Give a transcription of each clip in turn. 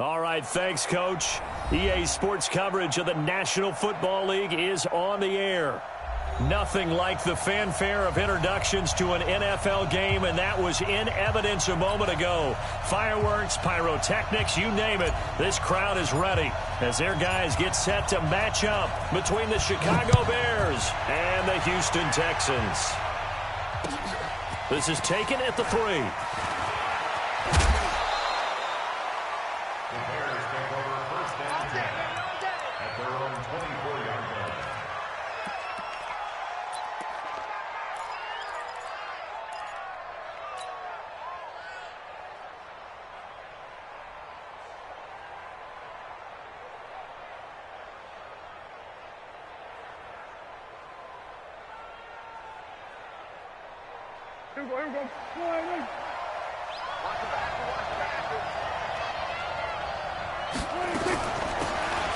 All right, thanks, Coach. EA Sports coverage of the National Football League is on the air. Nothing like the fanfare of introductions to an NFL game, and that was in evidence a moment ago. Fireworks, pyrotechnics, you name it. This crowd is ready as their guys get set to match up between the Chicago Bears and the Houston Texans. This is taken at the 3.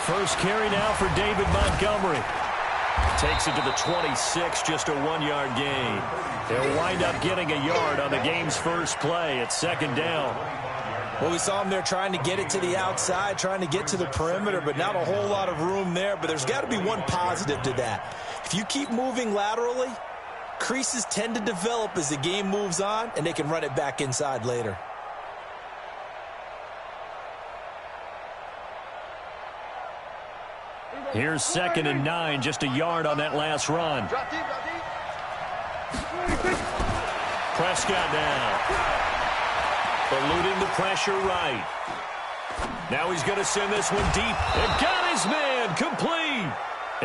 First carry now for David Montgomery. Takes it to the 26, just a 1-yard gain. They'll wind up getting a yard on the game's first play at second down. Well, we saw him there trying to get it to the outside, trying to get to the perimeter, but not a whole lot of room there. But there's got to be one positive to that. If you keep moving laterally, creases tend to develop as the game moves on, and they can run it back inside later. Here's 2nd and 9, just a yard on that last run. Prescott down. Eluding the pressure right. Now he's going to send this one deep. And got his man complete.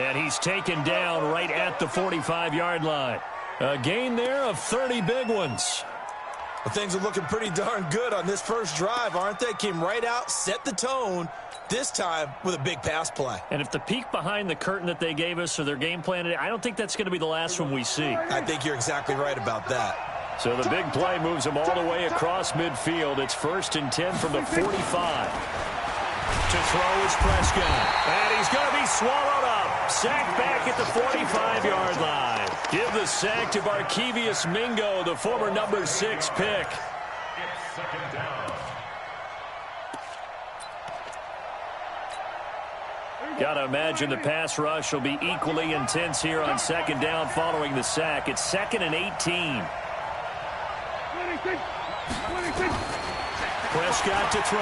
And he's taken down right at the 45-yard line. A gain there of 30 big ones. Well, things are looking pretty darn good on this first drive, aren't they? Came right out, set the tone, this time with a big pass play. And if the peek behind the curtain that they gave us or their game plan today, I don't think that's going to be the last one we see. I think you're exactly right about that. So the big play moves them all the way across midfield. It's 1st and 10 from the 45. To throw is Prescott. And he's going to be swallowed up. Sacked back at the 45-yard line. Give the sack to Barkevious Mingo, the former number 6 pick. It's 2nd down. Got to imagine the pass rush will be equally intense here on 2nd down following the sack. It's 2nd and 18. Prescott to throw.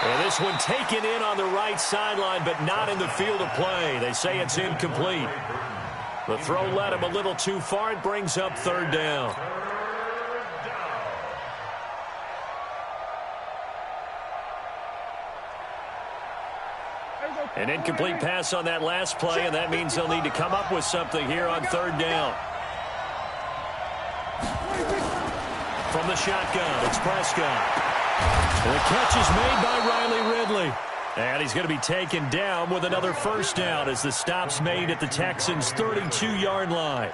And this one taken in on the right sideline, but not in the field of play. They say it's incomplete. The throw led him a little too far. It brings up 3rd down. An incomplete pass on that last play, and that means they'll need to come up with something here on 3rd down. From the shotgun, it's Prescott. And the catch is made by Riley Ridley. And he's going to be taken down with another 1st down as the stop's made at the Texans' 32-yard line.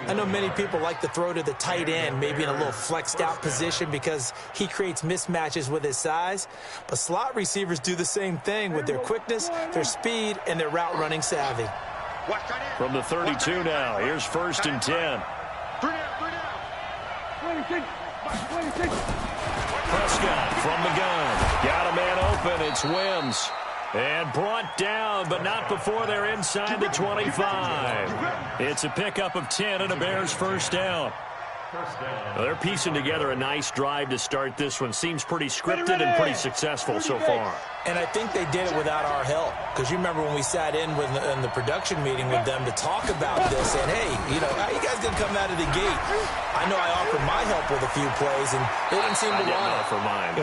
I know many people like to throw to the tight end, maybe in a little flexed out position because he creates mismatches with his size. But slot receivers do the same thing with their quickness, their speed, and their route running savvy. From the 32 now, here's 1st and 10. Prescott from the gun. Got a man open. It's Wims. And brought down, but not before they're inside the 25. It's a pickup of 10 and a Bears 1st down. Well, they're piecing together a nice drive to start this one. Seems pretty scripted and pretty successful so far. And I think they did it without our help. Because you remember when we sat in the production meeting with them to talk about this, and hey, how you guys going to come out of the gate? I know I offered my help with a few plays, and they didn't seem to want it. For mine.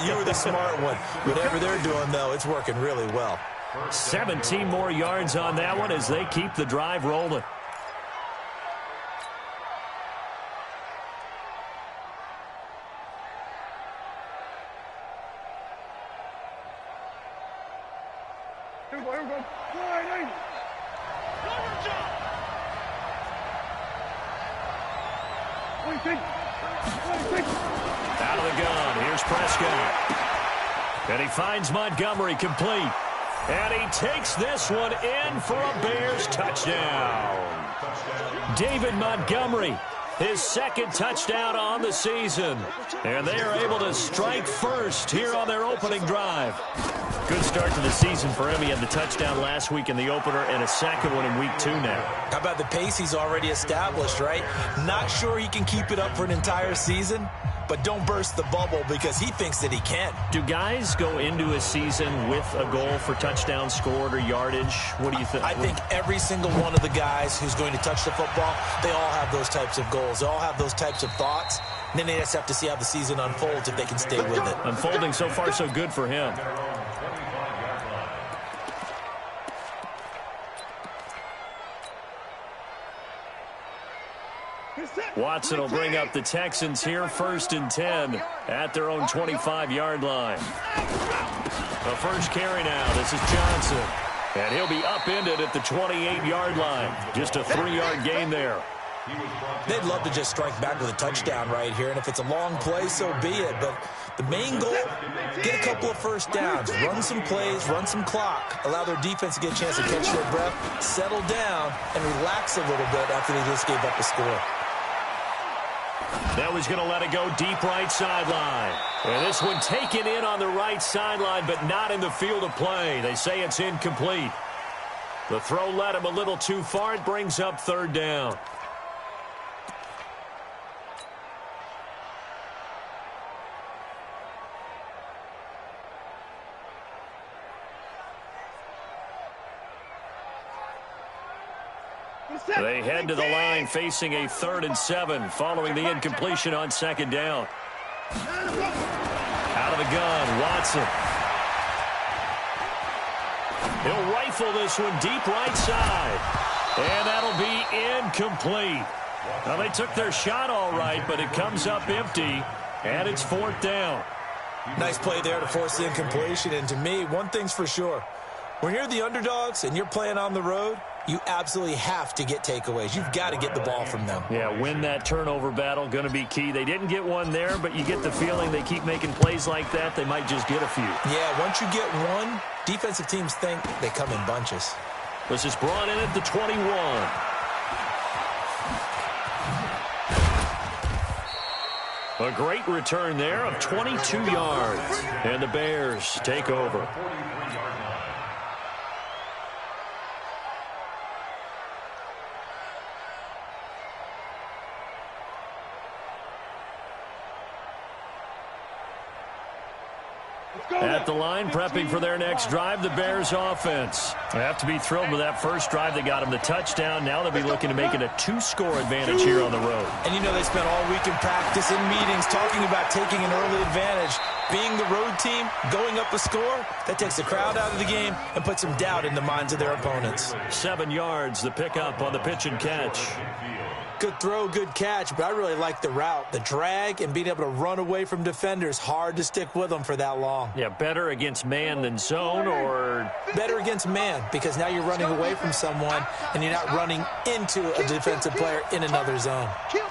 You were the smart one. Whatever they're doing, though, it's working really well. 17 more yards on that one as they keep the drive rolling. Out of the gun, here's Prescott. And he finds Montgomery complete. And he takes this one in for a Bears touchdown. David Montgomery, his second touchdown on the season. And they are able to strike first here on their opening drive. Good start to the season for him. He had the touchdown last week in the opener and a second one in week 2 now. How about the pace he's already established, right? Not sure he can keep it up for an entire season, but don't burst the bubble because he thinks that he can. Do guys go into a season with a goal for touchdowns scored or yardage? What do you think? I think every single one of the guys who's going to touch the football, they all have those types of goals. They all have those types of thoughts. And then they just have to see how the season unfolds if they can stay with it. Unfolding so far so good for him. Watson will bring up the Texans here 1st and 10 at their own 25-yard line. The first carry now. This is Johnson. And he'll be upended at the 28-yard line. Just a 3-yard gain there. They'd love to just strike back with a touchdown right here. And if it's a long play, so be it. But the main goal, get a couple of first downs, run some plays, run some clock, allow their defense to get a chance to catch their breath, settle down, and relax a little bit after they just gave up a score. That was going to let it go deep right sideline. And this one taken in on the right sideline, but not in the field of play. They say it's incomplete. The throw led him a little too far. It brings up 3rd down. They head to the line facing a 3rd and 7 following the incompletion on 2nd down. Out of the gun, Watson. He'll rifle this one deep right side. And that'll be incomplete. Now, they took their shot all right, but it comes up empty, and it's 4th down. Nice play there to force the incompletion. And to me, one thing's for sure. When you're the underdogs and you're playing on the road, you absolutely have to get takeaways. You've got to get the ball from them. Yeah, win that turnover battle, going to be key. They didn't get one there, but you get the feeling they keep making plays like that, they might just get a few. Yeah, once you get one, defensive teams think they come in bunches. This is brought in at the 21. A great return there of 22 yards. And the Bears take over. At the line, prepping for their next drive, the Bears offense. They have to be thrilled with that first drive. They got them the touchdown. Now they'll be looking to make it a 2-score advantage here on the road. And you know they spent all week in practice, in meetings, talking about taking an early advantage. Being the road team, going up a score, that takes the crowd out of the game and puts some doubt in the minds of their opponents. 7 yards, the pickup on the pitch and catch. Good throw, good catch, but I really like the route. The drag and being able to run away from defenders, hard to stick with them for that long. Yeah, better against man than zone, or? Better against man, because now you're running away from someone and you're not running into a defensive player in another zone. Kill.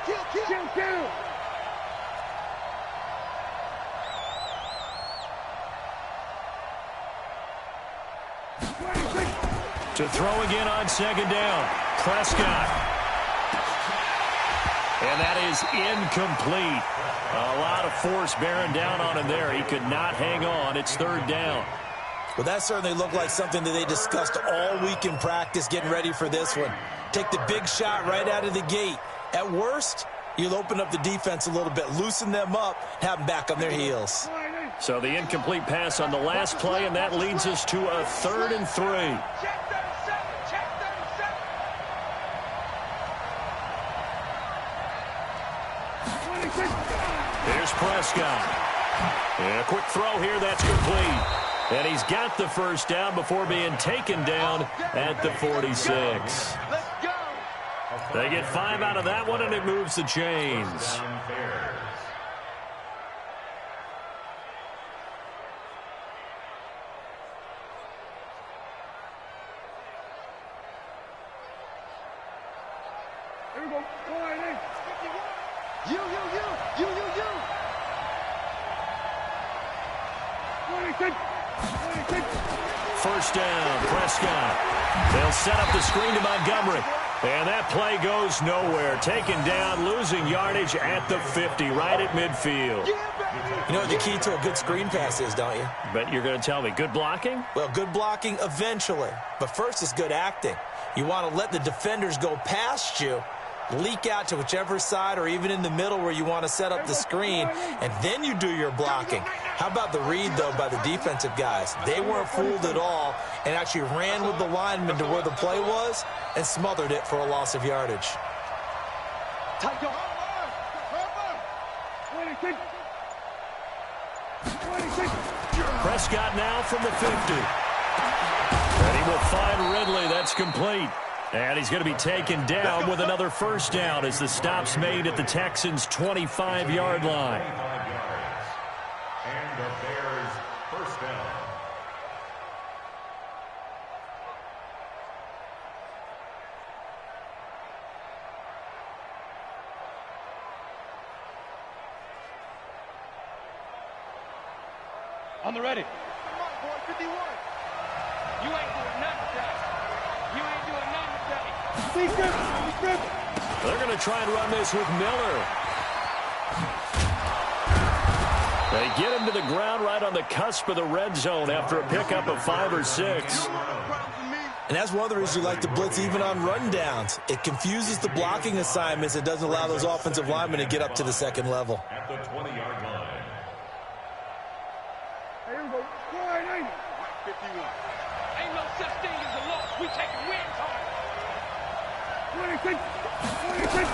To throw again on 2nd down. Prescott. And that is incomplete. A lot of force bearing down on him there. He could not hang on. It's 3rd down. Well, that certainly looked like something that they discussed all week in practice, getting ready for this one. Take the big shot right out of the gate. At worst, you'll open up the defense a little bit, loosen them up, have them back on their heels. So the incomplete pass on the last play, and that leads us to a 3rd and 3. Here's Prescott. And a quick throw here, that's complete. And he's got the first down before being taken down at the 46. They get 5 out of that one, and it moves the chains. Here we go. All right, hey. You. 26. First down, Prescott. They'll set up the screen to Montgomery. And that play goes nowhere. Taken down, losing yardage at the 50, right at midfield. You know what the key to a good screen pass is, don't you? Bet you're going to tell me. Good blocking? Well, good blocking eventually. But first is good acting. You want to let the defenders go past you, leak out to whichever side or even in the middle where you want to set up the screen, and then you do your blocking. How about the read, though, by the defensive guys? They weren't fooled at all and actually ran with the lineman to where the play was and smothered it for a loss of yardage. Prescott now from the 50. And he will find Ridley. That's complete. And he's going to be taken down with another first down as the stop's made at the Texans' 25-yard line. And the Bears first down. On the ready. Come on, boy, 51. You ain't doing nothing today. You ain't doing nothing today. They're going to try and run this with Miller. They get him to the ground right on the cusp of the red zone after a pickup of 5 or 6. And that's one of the reasons you like to blitz even on rundowns. It confuses the blocking assignments. It doesn't allow those offensive linemen to get up to the second level. At the 20-yard line. Here we go. Score 90. 51. Ain't no such thing as a loss. We taking wins home. 26. 26.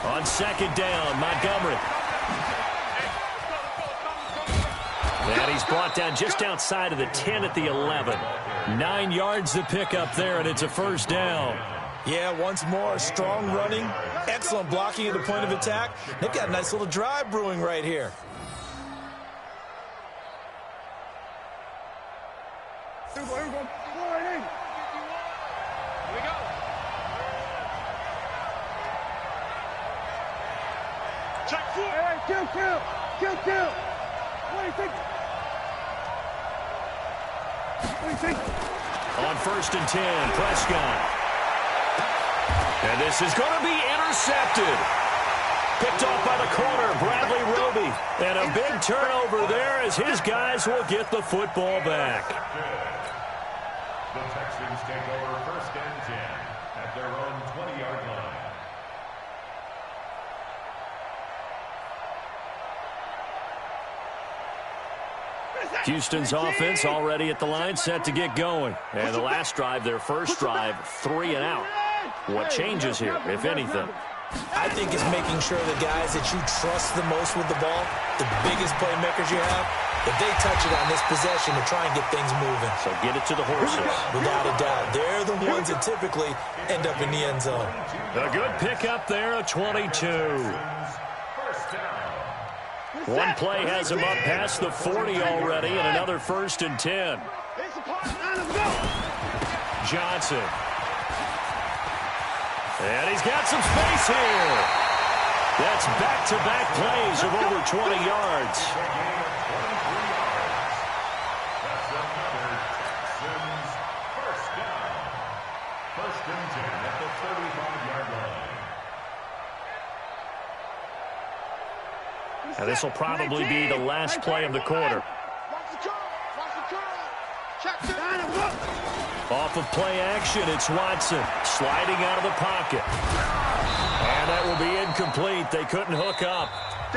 On second down, Montgomery. And he's brought down just outside of the 10 at the 11. 9 yards to pick up there, and it's a first down. Yeah, once more, strong running, excellent blocking at the point of attack. They've got a nice little drive brewing right here. Here we go. Here we go. Score 90. Here we go. Check four. Hey, kill. 26. 26. On first and 10, Prescott. And this is going to be intercepted. Picked off by the corner, Bradley Roby. And a big turnover there as his guys will get the football back. The Texans take over first and 10 at their own 20-yard line. Houston's offense already at the line, set to get going. And the last drive, their first drive, 3 and out. What changes here, if anything? I think it's making sure the guys that you trust the most with the ball, the biggest playmakers you have, if they touch it on this possession to try and get things moving. So get it to the horses. Without a doubt, they're the ones that typically end up in the end zone. A good pickup there, a 22. One play has him up past the 40 already, and another first and 10. Johnson. And he's got some space here. That's back-to-back plays of over 20 yards. That's another Texans first down. First and 10 at the 35-yard line. And this will probably be the last play of the quarter. Watch the curl. Watch the curl. Check two. Off of play action, it's Watson sliding out of the pocket. And that will be incomplete. They couldn't hook up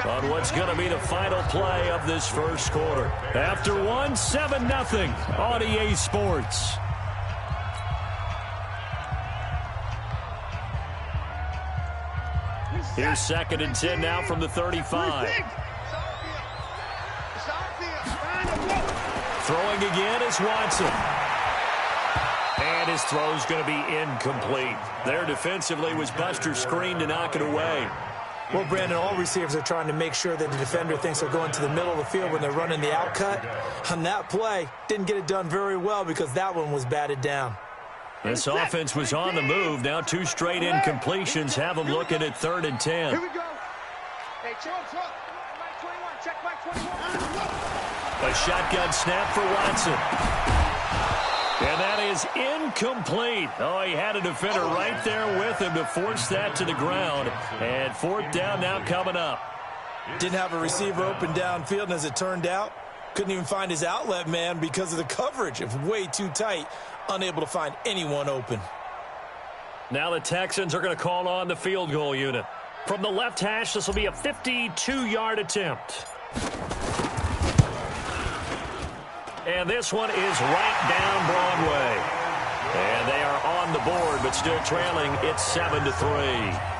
on what's going to be the final play of this first quarter. After one, 7-0 on EA Sports. Here's second and 10 now from the 35. Throwing again is Watson. And his throw's going to be incomplete. There defensively was Buster screen to knock it away. Well, Brandon, all receivers are trying to make sure that the defender thinks they're going to the middle of the field when they're running the outcut. On that play, didn't get it done very well because that one was batted down. This offense was on the move. Now 2 straight incompletions have them looking at 3rd and 10. Here we go. Hey, check. Mike 21. Check Mike 21. A shotgun snap for Watson. And that is incomplete. Oh, he had a defender right there with him to force that to the ground. And fourth down now coming up. Didn't have a receiver open downfield, and as it turned out, couldn't even find his outlet man because of the coverage. It was way too tight, unable to find anyone open. Now the Texans are going to call on the field goal unit. From the left hash, this will be a 52-yard attempt. And this one is right down Broadway. And they are on the board, but still trailing. It's 7-3.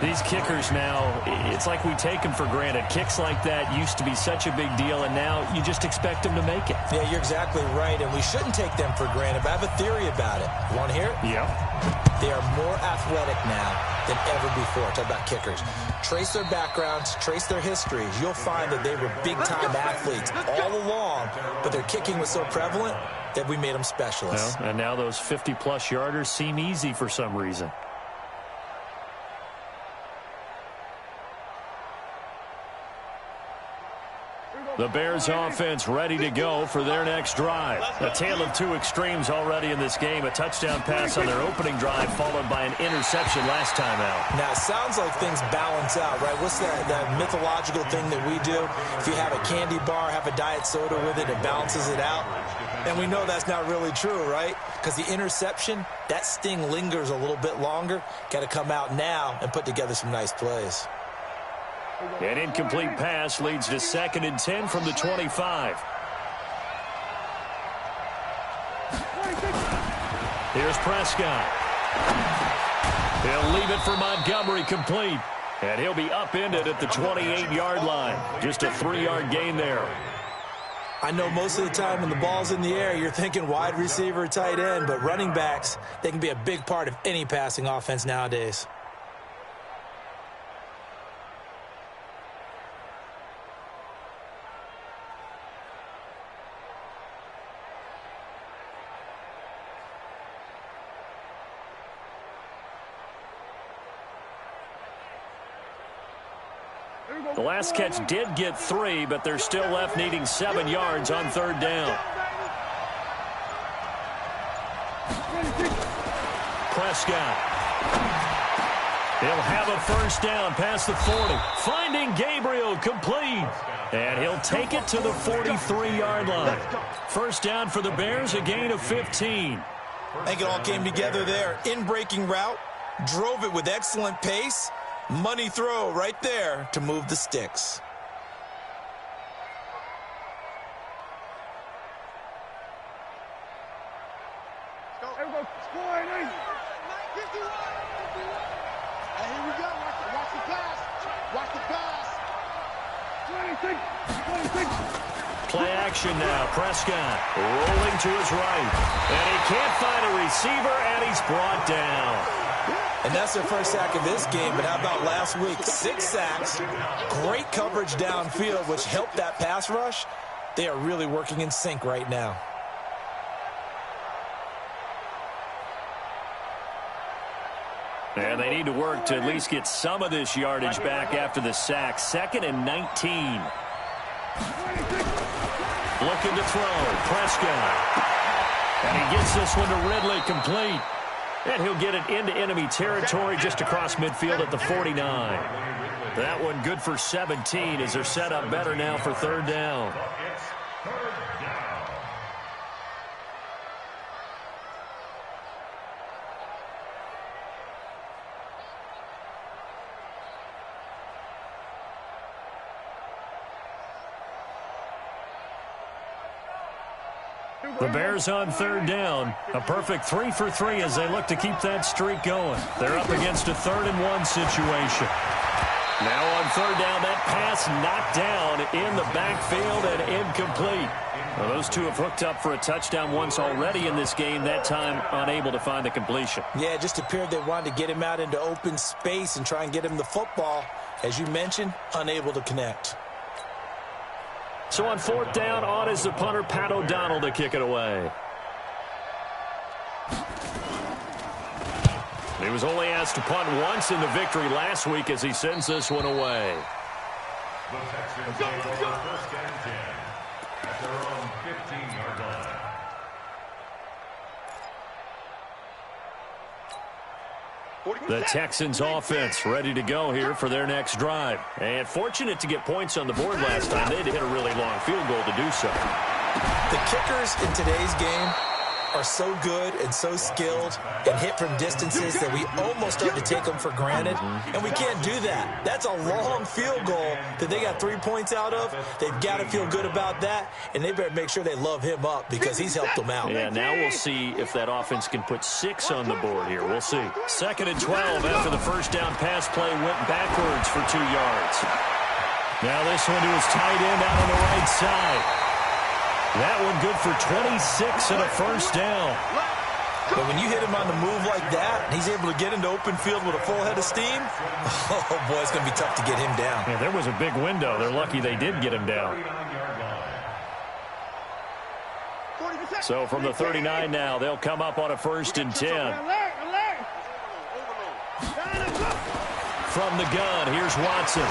These kickers now, it's like we take them for granted. Kicks like that used to be such a big deal, and now you just expect them to make it. Yeah, you're exactly right, and we shouldn't take them for granted, but I have a theory about it. You want to hear it? Yeah. They are more athletic now than ever before. Talk about kickers. Trace their backgrounds, trace their histories. You'll find that they were big-time athletes all along, but their kicking was so prevalent that we made them specialists. Well, and now those 50-plus yarders seem easy for some reason. The Bears offense ready to go for their next drive. A tale of two extremes already in this game. A touchdown pass on their opening drive followed by an interception last time out. Now, it sounds like things balance out, right? What's that mythological thing that we do? If you have a candy bar, have a diet soda with it, it balances it out. And we know that's not really true, right? Because the interception, that sting lingers a little bit longer. Got to come out now and put together some nice plays. An incomplete pass leads to 2nd and 10 from the 25. Here's Prescott. He'll leave it for Montgomery complete. And he'll be upended at the 28-yard line. Just a 3-yard gain there. I know most of the time when the ball's in the air, you're thinking wide receiver, tight end, but running backs, they can be a big part of any passing offense nowadays. The last catch did get 3, but they're still left needing 7 yards on 3rd down. Prescott. He'll have a first down past the 40. Finding Gabriel complete. And he'll take it to the 43-yard line. First down for the Bears, a gain of 15. I think it all came together there. In-breaking route, drove it with excellent pace. Money throw right there to move the sticks. Everybody, score it in. 51. And here we go. Watch the pass. Watch the pass. 26. Play action now. Prescott rolling to his right. And he can't find a receiver, and he's brought down. And that's their first sack of this game, but how about last week? 6 sacks, great coverage downfield, which helped that pass rush. They are really working in sync right now. And they need to work to at least get some of this yardage back after the sack. 2nd and 19. Looking to throw. Prescott. And he gets this one to Ridley complete. And he'll get it into enemy territory just across midfield at the 49. That one good for 17 as they're set up better now for 3rd down. The Bears on 3rd down. A perfect 3 for 3 as they look to keep that streak going. They're up against a 3rd and 1 situation. Now on 3rd down, that pass knocked down in the backfield and incomplete. Well, those two have hooked up for a touchdown once already in this game, that time unable to find the completion. Yeah, it just appeared they wanted to get him out into open space and try and get him the football. As you mentioned, unable to connect. So on 4th down, on is the punter, Pat O'Donnell, to kick it away. He was only asked to punt once in the victory last week as he sends this one away. The Texans take over 1st and 10 at their own 15-yard line. The Texans offense ready to go here for their next drive. And fortunate to get points on the board last time. They had to hit a really long field goal to do so. The kickers in today's game are so good and so skilled and hit from distances that we almost start to take them for granted, and we can't do that. That's a long field goal that they got 3 points out of. They've got to feel good about that, and they better make sure they love him up because he's helped them out. Yeah, now we'll see if that offense can put 6 on the board here. We'll see. 2nd and 12 after the first down pass play went backwards for 2 yards. Now this one to his tight end out on the right side. That one good for 26 and a first down. But when you hit him on the move like that, and he's able to get into open field with a full head of steam, oh, boy, it's going to be tough to get him down. Yeah, there was a big window. They're lucky they did get him down. So from the 39 now, they'll come up on a 1st and 10. From the gun, here's Watson.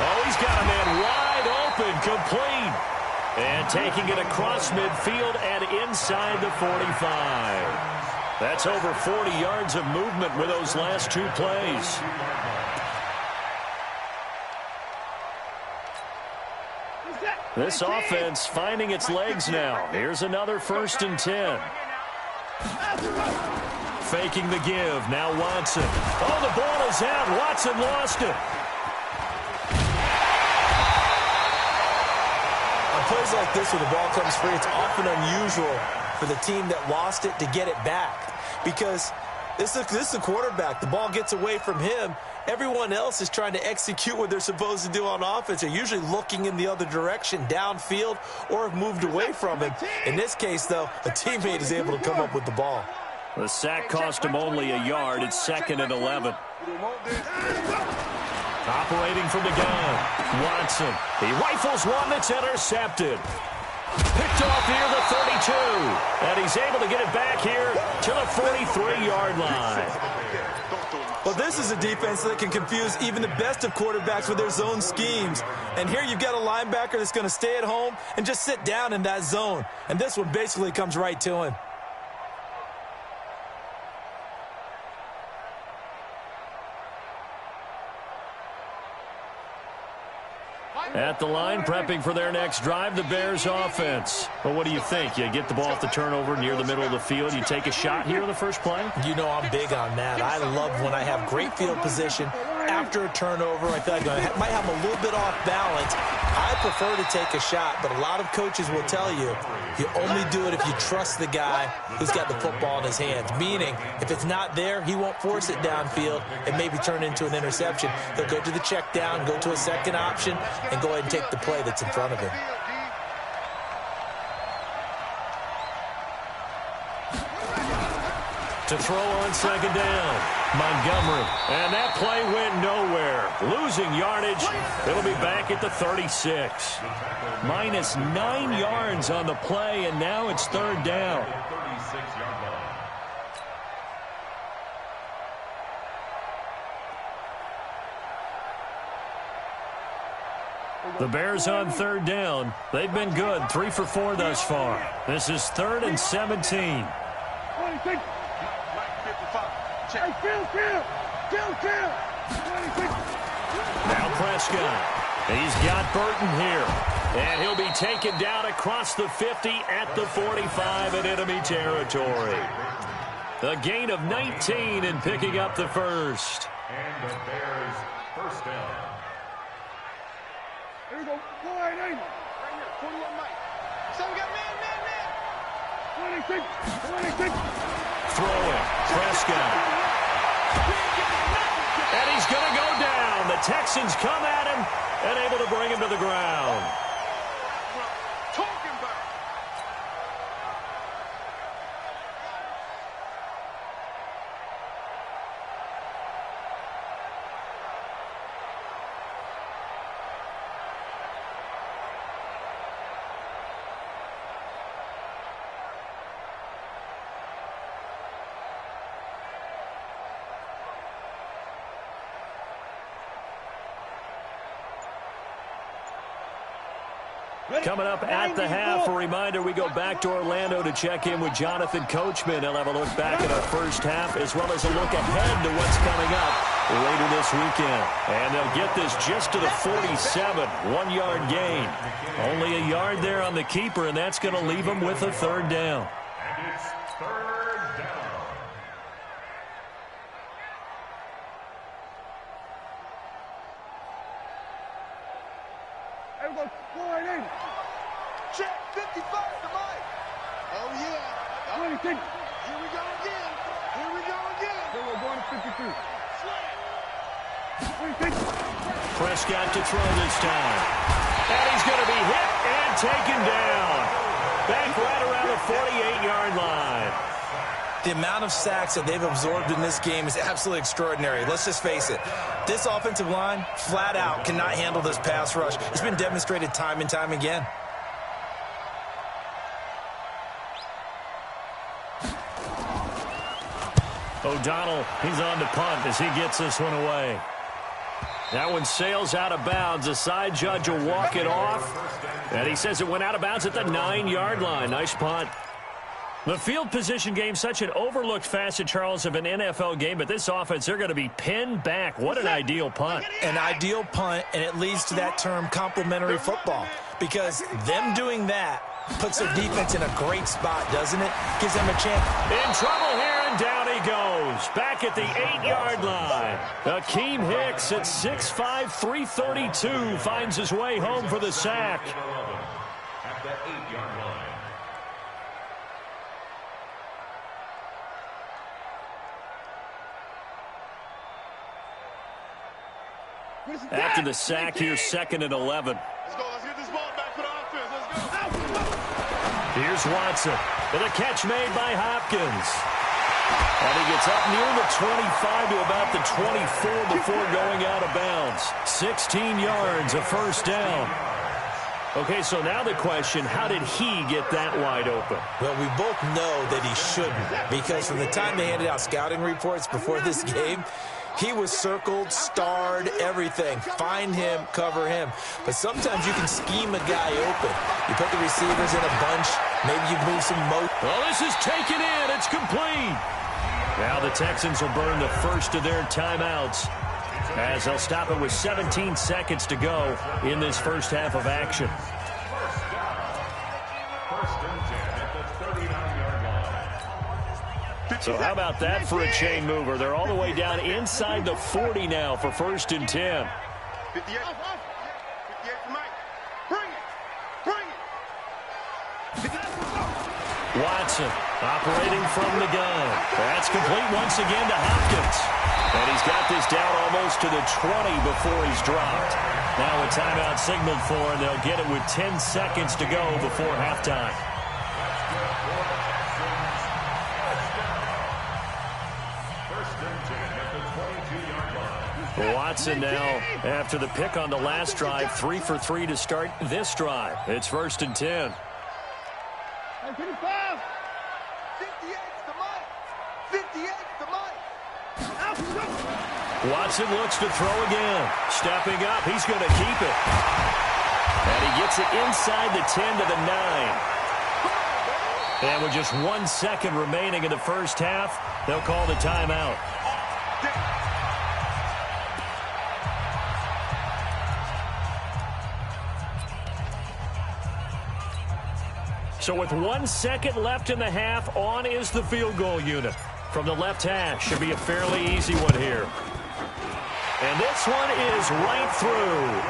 Oh, he's got a man wide open, complete. And taking it across midfield and inside the 45. That's over 40 yards of movement with those last 2 plays. This offense finding its legs now. Here's another 1st and 10. Faking the give. Now Watson. Oh, the ball is out. Watson lost it. Plays like this where the ball comes free, it's often unusual for the team that lost it to get it back because this is the quarterback. The ball gets away from him. Everyone else is trying to execute what they're supposed to do on offense. They're usually looking in the other direction, downfield, or have moved away from him. In this case, though, a teammate is able to come up with the ball. The sack cost him only a yard. It's 2nd and 11. Operating from the gun, Watson. He rifles one that's intercepted. Picked off here the 32. And he's able to get it back here to the 43-yard line. Well, this is a defense that can confuse even the best of quarterbacks with their zone schemes. And here you've got a linebacker that's going to stay at home and just sit down in that zone. And this one basically comes right to him. At the line, prepping for their next drive, the Bears offense. Well, what do you think? You get the ball off the turnover near the middle of the field. You take a shot here in the first play? You know I'm big on that. I love when I have great field position after a turnover. I feel like I might have a little bit off balance. I prefer to take a shot, but a lot of coaches will tell you, you only do it if you trust the guy who's got the football in his hands. Meaning, if it's not there, he won't force it downfield and maybe turn into an interception. He'll go to the check down, go to a second option, and go ahead and take the play that's in front of him. To throw on 2nd down, Montgomery. And that play went nowhere. Losing yardage. It'll be back at the 36. Minus 9 yards on the play, and now it's 3rd down. The Bears on 3rd down. They've been good, 3 for 4 thus far. This is 3rd and 17. Now Prescott. He's got Burton here. And he'll be taken down across the 50 at the 45 in enemy territory. A gain of 19 and picking up the first. And the Bears first down. Here we go. Go ahead, Aiden. Right here. 21 Mike. So we got man. 26. Throwing. Prescott. And he's going to go down. The Texans come at him and able to bring him to the ground. Talking about. Coming up at the half, a reminder, we go back to Orlando to check in with Jonathan Coachman. He'll have a look back at our first half as well as a look ahead to what's coming up later this weekend. And they'll get this just to the 47, 1-yard gain. Only a yard there on the keeper, and that's going to leave them with a third down. And it's third down. Everyone, score it in. Check 55 to Mike. Oh, yeah. 26. Here we go again. Here we go again. Then we're going to 52. Slam. 26. Prescott to throw this time. And he's going to be hit and taken down. Back right around the 48-yard line. The amount of sacks that they've absorbed in this game is absolutely extraordinary. Let's just face it. This offensive line, flat out, cannot handle this pass rush. It's been demonstrated time and time again. O'Donnell, he's on to punt as he gets this one away. That one sails out of bounds. The side judge will walk it off. And he says it went out of bounds at the 9-yard line. Nice punt. The field position game, such an overlooked facet, Charles, of an NFL game. But this offense, they're going to be pinned back. What an ideal punt. An ideal punt, and it leads to that term complementary football. Because them doing that puts their defense in a great spot, doesn't it? Gives them a chance. In trouble here, and down he goes. Back at the 8-yard line. Akeem Hicks at 6'5", 332 finds his way home for the sack. At the 8-yard line. After the sack, here's 2nd and 11. Let's go. Let's get this ball back for the offense. Let's go. Here's Watson. And a catch made by Hopkins. And he gets up near the 25 to about the 24 before going out of bounds. 16 yards, a first down. Okay, so now the question, how did he get that wide open? Well, we both know that he shouldn't, because from the time they handed out scouting reports before this game, he was circled, starred, everything. Find him, cover him. But sometimes you can scheme a guy open. You put the receivers in a bunch. Maybe you move some motion. Well, this is taken in. It's complete. Now the Texans will burn the first of their timeouts as they'll stop it with 17 seconds to go in this first half of action. First and 10 at the 39-yard line. So how about that for a chain mover? They're all the way down inside the 40 now for 1st and 10. 58. 58 for Mike. Bring it. Bring it. Watson operating from the gun. That's complete once again to Hopkins. And he's got this down almost to the 20 before he's dropped. Now a timeout signaled for, and they'll get it with 10 seconds to go before halftime. Watson now, after the pick on the last drive, 3 for 3 to start this drive. It's 1st and 10. 55. 58 to Mike. 58 to Mike. Watson looks to throw again. Stepping up, he's going to keep it. And he gets it inside the 10 to the 9. And with just 1 second remaining in the first half, they'll call the timeout. So with 1 second left in the half, on is the field goal unit. From the left hash, should be a fairly easy one here. And this one is right through.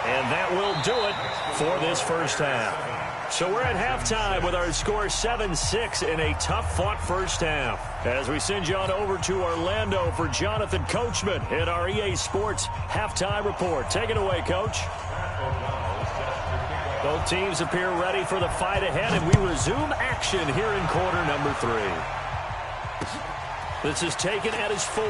And that will do it for this first half. So we're at halftime with our score 7-6 in a tough-fought first half. As we send you on over to Orlando for Jonathan Coachman in our EA Sports Halftime Report. Take it away, Coach. Both teams appear ready for the fight ahead, and we resume action here in quarter number 3. This is taken at his 4.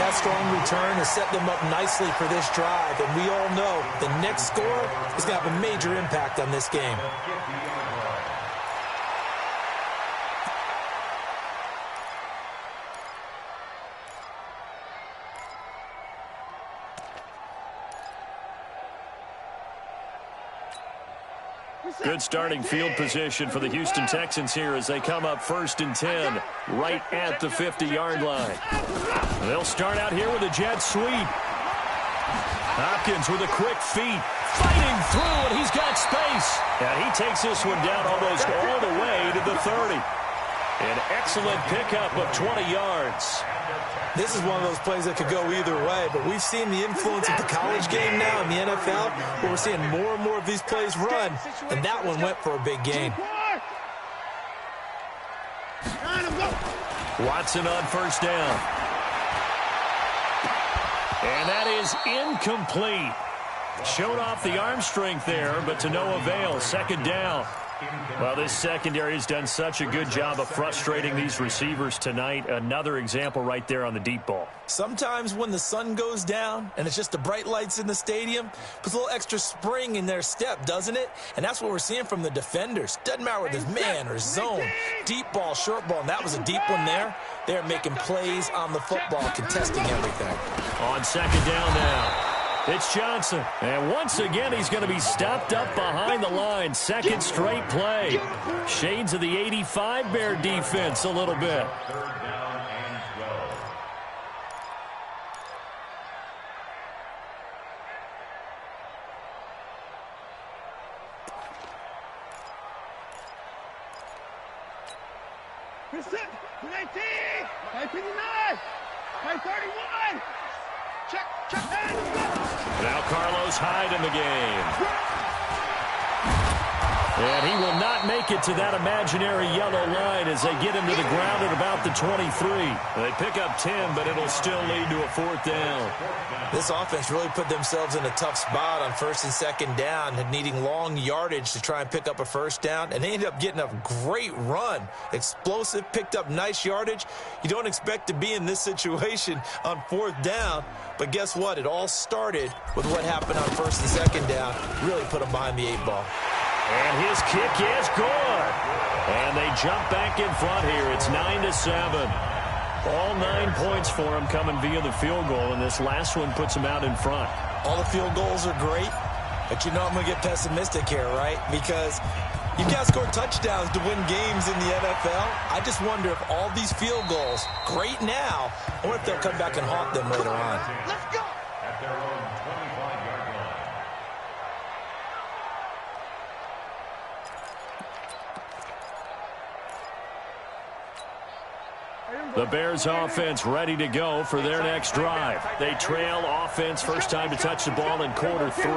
That strong return has set them up nicely for this drive, and we all know the next score is going to have a major impact on this game. Good starting field position for the Houston Texans here as they come up 1st and 10 right at the 50-yard line. They'll start out here with a jet sweep. Hopkins with a quick feet, fighting through, and he's got space. And he takes this one down almost all the way to the 30. An excellent pickup of 20 yards. This is one of those plays that could go either way, but we've seen the influence of the college game now in the NFL, where we're seeing more and more of these plays run, and that one went for a big gain. Watson on 1st down. And that is incomplete. Showed off the arm strength there, but to no avail. 2nd down. Well, this secondary has done such a good job of frustrating these receivers tonight. Another example right there on the deep ball. Sometimes when the sun goes down and it's just the bright lights in the stadium, puts a little extra spring in their step, doesn't it? And that's what we're seeing from the defenders. Doesn't matter whether it's man or zone, deep ball, short ball, and that was a deep one there. They're making plays on the football, contesting everything. On 2nd down now. It's Johnson, and once again he's going to be stopped up behind the line. 2nd straight play. Shades of the 85 Bear defense a little bit. 3rd down and 12. Reset. 19. 59. 31. Check. Now Carlos Hyde in the game. And he will not make it to that imaginary yellow line as they get him to the ground at about the 23. They pick up 10, but it'll still lead to a 4th down. This offense really put themselves in a tough spot on 1st and 2nd down, and needing long yardage to try and pick up a 1st down, and they ended up getting a great run. Explosive, picked up nice yardage. You don't expect to be in this situation on 4th down, but guess what? It all started with what happened on 1st and 2nd down. Really put them behind the 8 ball. And his kick is good. And they jump back in front here. It's 9-7. All 9 points for him coming via the field goal, and this last one puts him out in front. All the field goals are great, but you know I'm going to get pessimistic here, right? Because you've got to score touchdowns to win games in the NFL. I just wonder if all these field goals, great now, or if they'll come back and haunt them later on. Let's go. At their own 25-yard line. The Bears offense ready to go for their next drive. They trail offense, first time to touch the ball in quarter 3,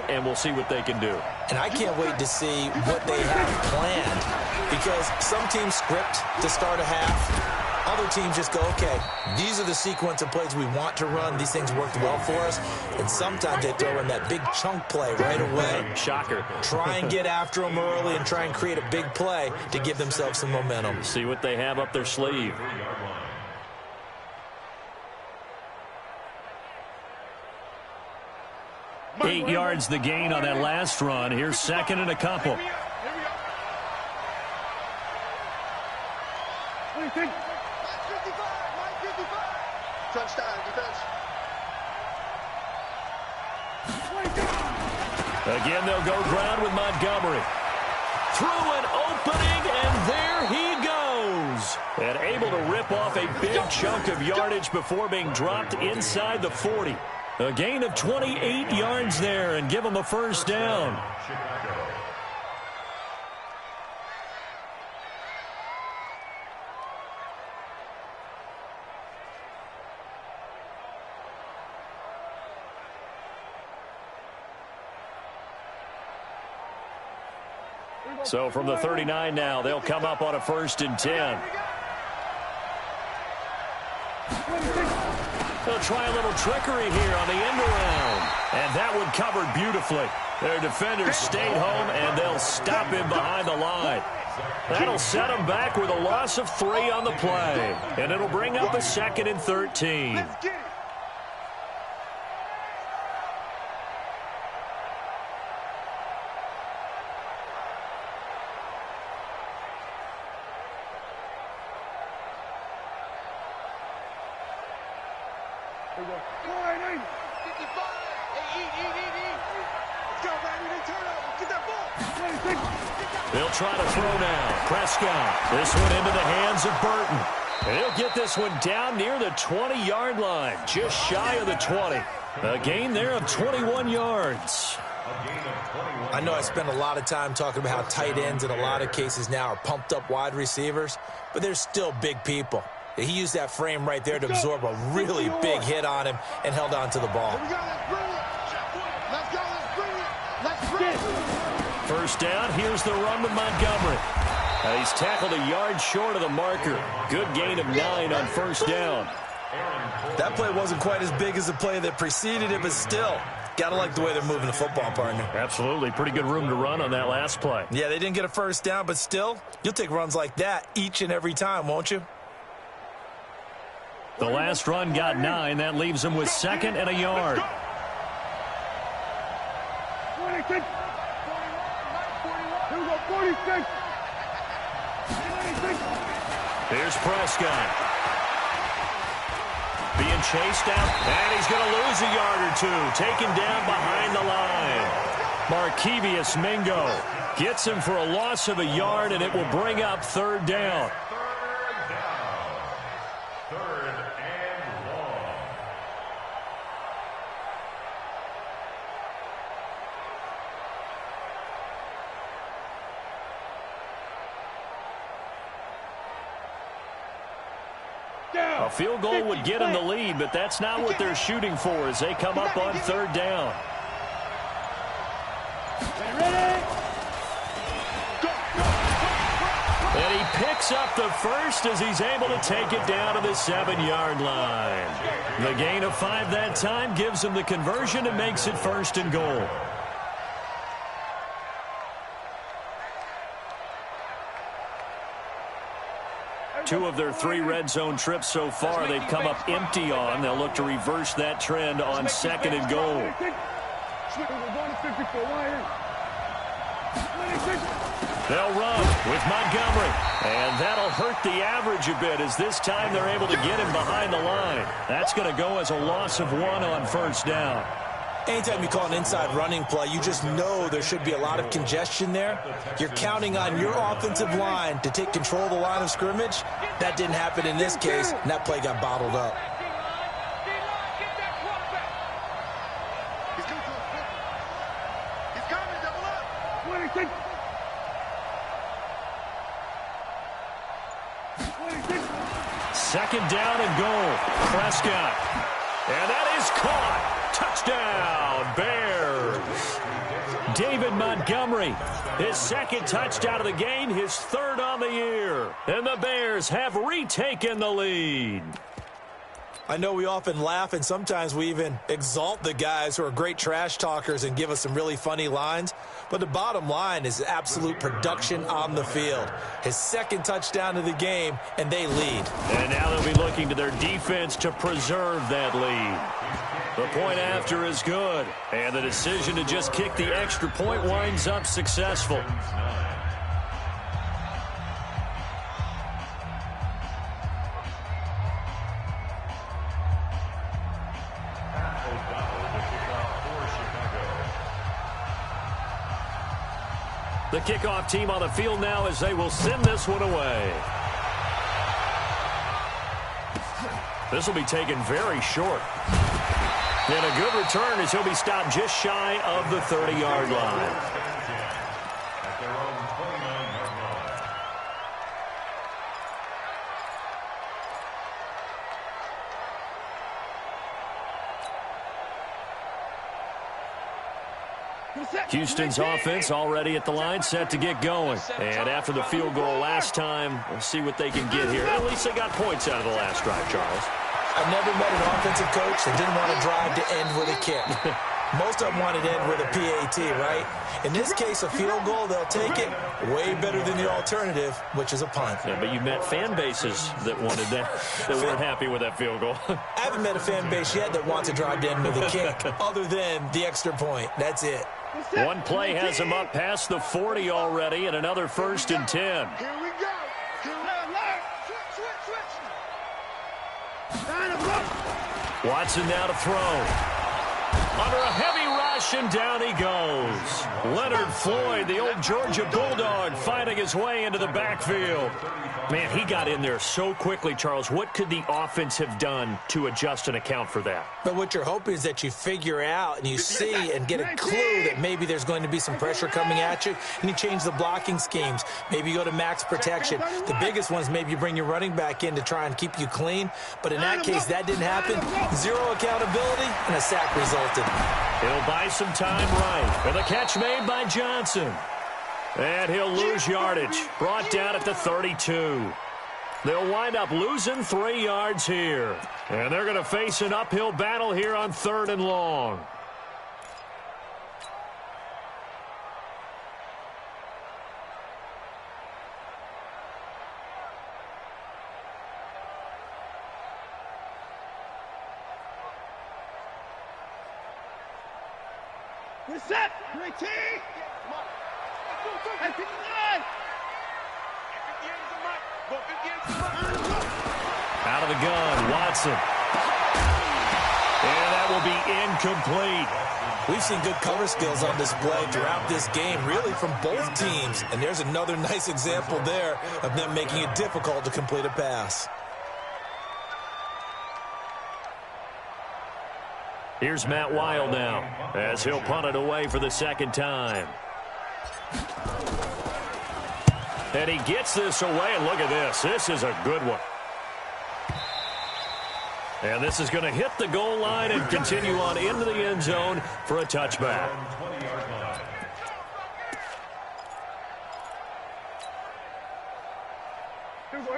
and we'll see what they can do. And I can't wait to see what they have planned, because some teams script to start a half. Other teams just go, okay, these are the sequence of plays we want to run. These things worked well for us. And sometimes they throw in that big chunk play right away. Shocker. Try and get after them early and try and create a big play to give themselves some momentum. See what they have up their sleeve. 3-yard line. 8 yards the gain on that last run. Here's 2nd and a couple. Here we go. 55. Touchdown defense. Again, they'll go ground with Montgomery. Through an opening, and there he goes. And able to rip off a big chunk of yardage before being dropped inside the 40. A gain of 28 yards there and give him a 1st down. Chicago. So from the 39 now, they'll come up on a 1st and 10. They'll try a little trickery here on the end around. And that one covered beautifully. Their defenders stayed home, and they'll stop him behind the line. That'll set them back with a loss of 3 on the play. And it'll bring up a 2nd and 13. Let's get it. Here we go. 55. Hey, eat. They'll try to throw now. Prescott. This one into the hands of Burton. And he'll get this one down near the 20-yard line, just shy of the 20. A gain there of 21 yards. I know I spend a lot of time talking about how tight ends in a lot of cases now are pumped up wide receivers, but they're still big people. He used that frame right there to absorb a really big hit on him and held on to the ball. First down, here's the run to Montgomery. He's tackled a yard short of the marker. Good gain of 9 on first down. That play wasn't quite as big as the play that preceded it, but still, got to like the way they're moving the football, partner. Absolutely. Pretty good room to run on that last play. Yeah, they didn't get a first down, but still, you'll take runs like that each and every time, won't you? The last run got 9. That leaves him with 2nd and a yard. 46. Here we go, 46. Here's Prescott. Being chased out, and he's going to lose a yard or two. Taken down behind the line. Markevius Mingo gets him for a loss of a yard, and it will bring up 3rd down. A field goal would get him the lead, but that's not what they're shooting for as they come up on 3rd down. And he picks up the first as he's able to take it down to the 7-yard line. The gain of 5 that time gives him the conversion and makes it 1st and goal. Two of their 3 red zone trips so far they've come up empty on. They'll look to reverse that trend on 2nd and goal. They'll run with Montgomery. And that'll hurt the average a bit as this time they're able to get him behind the line. That's going to go as a loss of 1 on first down. Anytime you call an inside running play, you just know there should be a lot of congestion there. You're counting on your offensive line to take control of the line of scrimmage. That didn't happen in this case, and that play got bottled up. He's coming, double up. 26. 2nd down and goal. Prescott. And that is caught. Touchdown, Bears. David Montgomery, his 2nd touchdown of the game, his 3rd on the year. And the Bears have retaken the lead. I know we often laugh, and sometimes we even exalt the guys who are great trash talkers and give us some really funny lines. But the bottom line is absolute production on the field. His 2nd touchdown of the game, and they lead. And now they'll be looking to their defense to preserve that lead. The point after is good, and the decision to just kick the extra point winds up successful. The kickoff team on the field now as they will send this one away. This will be taken very short. And a good return as he'll be stopped just shy of the 30-yard line. At their own 29-yard line. Houston's offense already at the line, set to get going. And after the field goal last time, we'll see what they can get here. At least they got points out of the last drive, Charles. I've never met an offensive coach that didn't want to drive to end with a kick. Most of them wanted to end with a PAT, right? In this case, a field goal, they'll take it. Way better than the alternative, which is a punt. Yeah, but you met fan bases that wanted that, that weren't happy with that field goal. I haven't met a fan base yet that wants to drive to end with a kick, other than the extra point. That's it. One play has him up past the 40 already, and another 1st and 10. Here we go. Switch. Watson now to throw. Under a heavy rush, and down he goes. Leonard Floyd, the old Georgia Bulldog, fighting his way into the backfield. Man, he got in there so quickly, Charles. What could the offense have done to adjust and account for that? But what you're hoping is that you figure out and you see and get a clue that maybe there's going to be some pressure coming at you, and you change the blocking schemes. Maybe you go to max protection. The biggest one is maybe you bring your running back in to try and keep you clean. But in that case, that didn't happen. Zero accountability, and a sack resulted. He'll buy some time right. And the catch made by Johnson. And he'll lose yardage. Brought down at the 32. They'll wind up losing 3 yards here. And they're going to face an uphill battle here on 3rd and long. Reset! 19! Hey, 59! Out of the gun, Watson. And that will be incomplete. We've seen good cover skills on display throughout this game, really from both teams. And there's another nice example there of them making it difficult to complete a pass. Here's Matt Wild now as he'll punt it away for the 2nd time. And he gets this away, and look at this. This is a good one. And this is going to hit the goal line and continue on into the end zone for a touchback.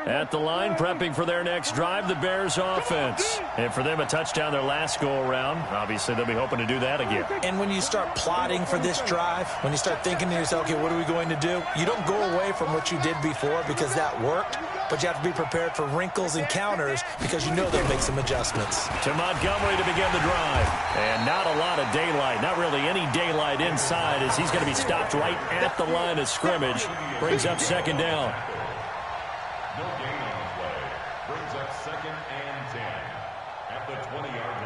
At the line, prepping for their next drive, the Bears offense. And for them, a touchdown their last go-around. Obviously, they'll be hoping to do that again. And when you start plotting for this drive, when you start thinking to yourself, okay, what are we going to do? You don't go away from what you did before because that worked, but you have to be prepared for wrinkles and counters because you know they'll make some adjustments. To Montgomery to begin the drive. And not a lot of daylight, not really any daylight inside as he's going to be stopped right at the line of scrimmage. Brings up 2nd down. No gain on the play. Brings up 2nd and 10 at the 20-yard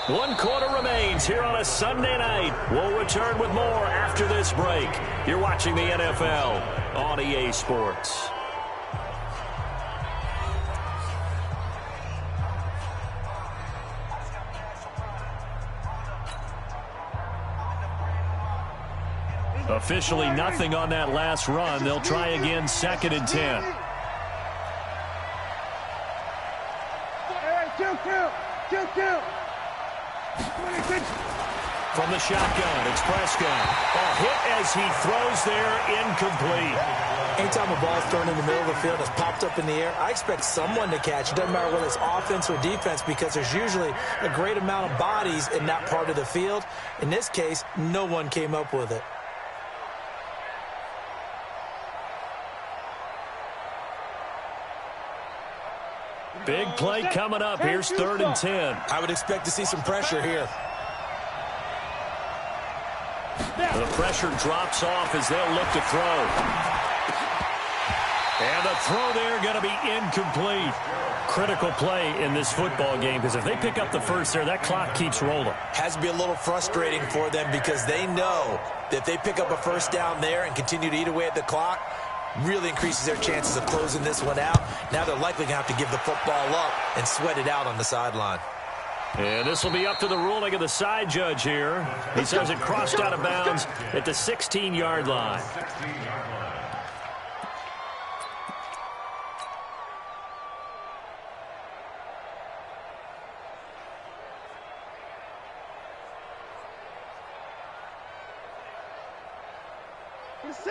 line. 1 quarter remains here on a Sunday night. We'll return with more after this break. You're watching the NFL on EA Sports. Officially nothing on that last run. They'll try again, 2nd and 10. From the shotgun, it's Prescott. A hit as he throws there, incomplete. Anytime a ball's thrown in the middle of the field, it's popped up in the air, I expect someone to catch. It doesn't matter whether it's offense or defense because there's usually a great amount of bodies in that part of the field. In this case, no one came up with it. Big play coming up. Here's 3rd and 10. I would expect to see some pressure here. The pressure drops off as they'll look to throw. And the throw there going to be incomplete. Critical play in this football game because if they pick up the first there, that clock keeps rolling. Has to be a little frustrating for them because they know that if they pick up a first down there and continue to eat away at the clock, really increases their chances of closing this one out. Now they're likely going to have to give the football up and sweat it out on the sideline. And this will be up to the ruling of the side judge here. He says it crossed out of bounds at the 16-yard line.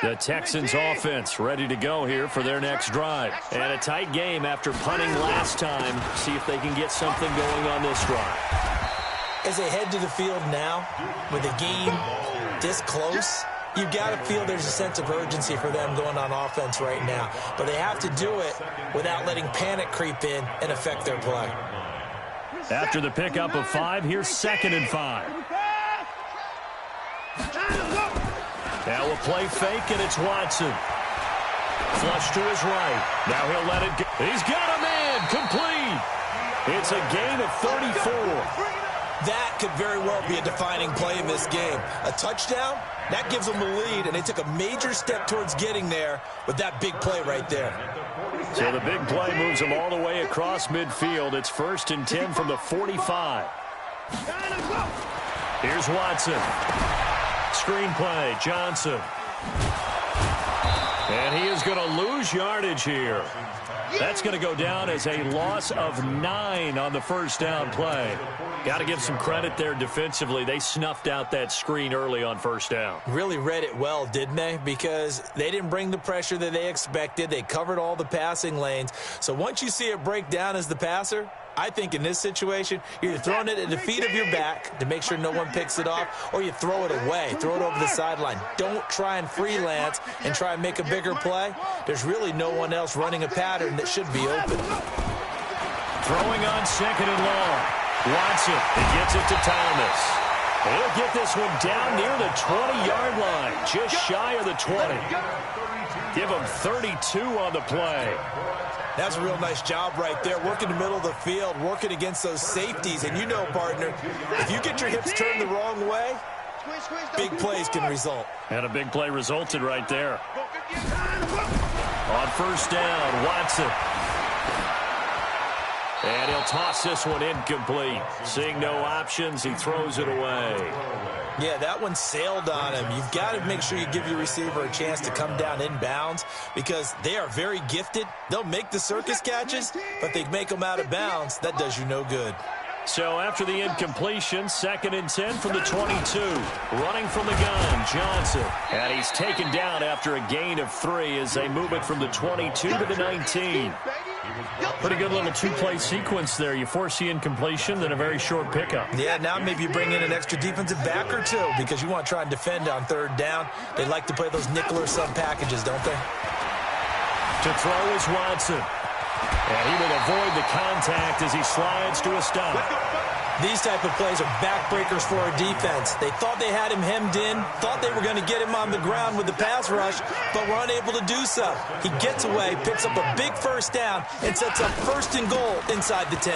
The Texans offense ready to go here for their next drive. And a tight game after punting last time. See if they can get something going on this drive. As they head to the field now, with the game this close, you've got to feel there's a sense of urgency for them going on offense right now. But they have to do it without letting panic creep in and affect their play. After the pickup of 5, here's 2nd and 5. Now a play fake, and it's Watson. Flush to his right. Now he'll let it go. He's got a man complete. It's a gain of 34. That could very well be a defining play in this game. A touchdown, that gives them the lead, and they took a major step towards getting there with that big play right there. So the big play moves them all the way across midfield. It's 1st and 10 from the 45. Here's Watson. Screen play, Johnson. And he is going to lose yardage here. That's going to go down as a loss of 9 on the first down play. Got to give some credit there defensively. They snuffed out that screen early on first down. Really read it well, didn't they? Because they didn't bring the pressure that they expected. They covered all the passing lanes. So once you see it break down as the passer, I think in this situation, you're throwing it at the feet of your back to make sure no one picks it off, or you throw it away, throw it over the sideline. Don't try and freelance and try and make a bigger play. There's really no one else running a pattern that should be open. Throwing on 2nd and long. Watson, he gets it to Thomas. He'll get this one down near the 20-yard line, just shy of the 20. Give him 32 on the play. That's a real nice job right there, working the middle of the field, working against those safeties. And you know, partner, if you get your hips turned the wrong way, big plays can result. And a big play resulted right there. On first down, Watson. And he'll toss this one incomplete. Seeing no options, he throws it away. Yeah, that one sailed on him. You've got to make sure you give your receiver a chance to come down inbounds because they are very gifted. They'll make the circus catches, but they make them out of bounds. That does you no good. So after the incompletion, 2nd and 10 from the 22. Running from the gun, Johnson. And he's taken down after a gain of 3 as they move it from the 22 to the 19. Pretty good little two-play sequence there. You force the incompletion, then a very short pickup. Yeah, now maybe you bring in an extra defensive back or two because you want to try and defend on 3rd down. They like to play those nickel or sub packages, don't they? To throw is Watson. And he will avoid the contact as he slides to a stop. These type of plays are backbreakers for a defense. They thought they had him hemmed in, thought they were going to get him on the ground with the pass rush, but were unable to do so. He gets away, picks up a big first down, and sets up 1st and goal inside the 10.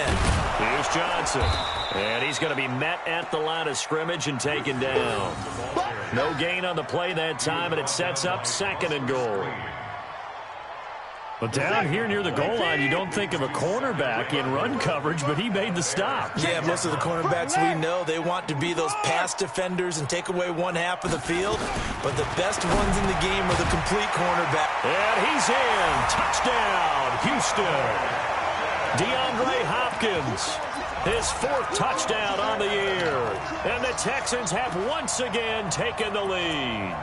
Here's Johnson. And he's going to be met at the line of scrimmage and taken down. No gain on the play that time, and it sets up 2nd and goal. But down here near the goal line, you don't think of a cornerback in run coverage, but he made the stop. Yeah, most of the cornerbacks we know, they want to be those pass defenders and take away one half of the field. But the best ones in the game are the complete cornerback. And he's in. Touchdown, Houston. DeAndre Hopkins, his 4th touchdown on the year. And the Texans have once again taken the lead.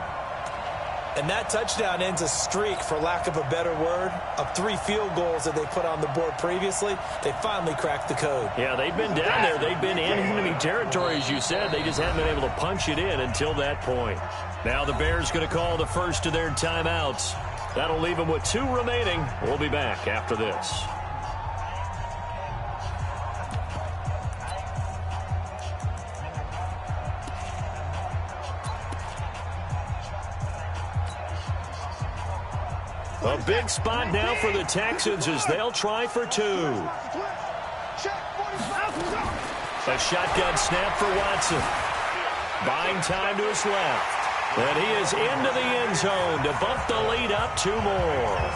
And that touchdown ends a streak, for lack of a better word, of 3 field goals that they put on the board previously. They finally cracked the code. Yeah, they've been down there. They've been in enemy territory, as you said. They just haven't been able to punch it in until that point. Now the Bears going to call the first of their timeouts. That'll leave them with 2 remaining. We'll be back after this. A big spot now for the Texans as they'll try for 2. A shotgun snap for Watson. Buying time to his left. And he is into the end zone to bump the lead up 2 more.